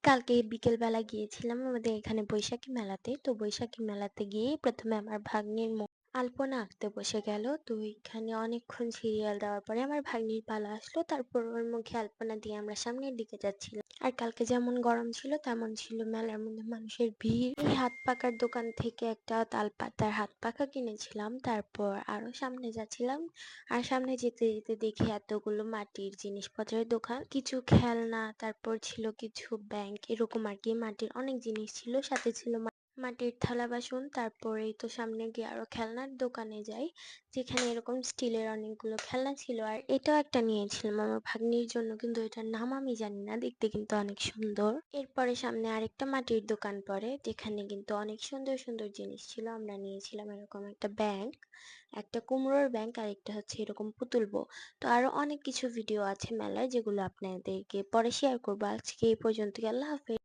কালকে বিকেলবেলা গিয়েছিলাম আমাদের এখানে বৈশাখী মেলাতে। তো বৈশাখী মেলাতে গিয়ে ১ম এ আমার ভাগ্নির আলপনা আঁকতে বসে গেল। তো এখানে অনেকক্ষণ সিরিয়াল দেওয়ার পরে আমার ভাগ্নির পালা আসলো। তারপর ওর মুখে আলপনা দিয়ে আমরা সামনের দিকে যাচ্ছিলাম। আর কালকে যেমন গরম ছিল তেমন ছিল মেলার মধ্যে মানুষের ভিড়। এই হাত পাখার দোকান থেকে একটা তালপাতার হাত পাখা কিনেছিলাম। তারপর আরো সামনে যাচ্ছিলাম। আর সামনে যেতে যেতে দেখি এতগুলো মাটির জিনিসপত্রের দোকান, কিছু খেলনা, তারপর ছিল কিছু ব্যাংক, এরকম আর কি। মাটির অনেক জিনিস ছিল, সাথে ছিল মাটির থালা বাসন। তারপরেই তো সামনে গিয়ে আরো খেলনার দোকানে যাই, যেখানে এরকম স্টিলের অনেকগুলো খেলনা ছিল। আর এটাও একটা নিয়েছিলাম আমার ভাগ্নির জন্য, কিন্তু এটার নাম আমি জানি না, দেখতে কিন্তু অনেক সুন্দর। এরপরে সামনে আরেকটা মাটির দোকান পড়ে, যেখানে কিন্তু অনেক সুন্দর সুন্দর জিনিস ছিল। আমরা নিয়েছিলাম এরকম একটা ব্যাংক, একটা কুমড়োর ব্যাংক, আর একটা হচ্ছে এরকম পুতুল বউ। তো আরো অনেক কিছু ভিডিও আছে মেলায়, যেগুলো আপনাদেরকে পরে শেয়ার করবো। আজকে এই পর্যন্ত, আল্লাহ হাফেজ।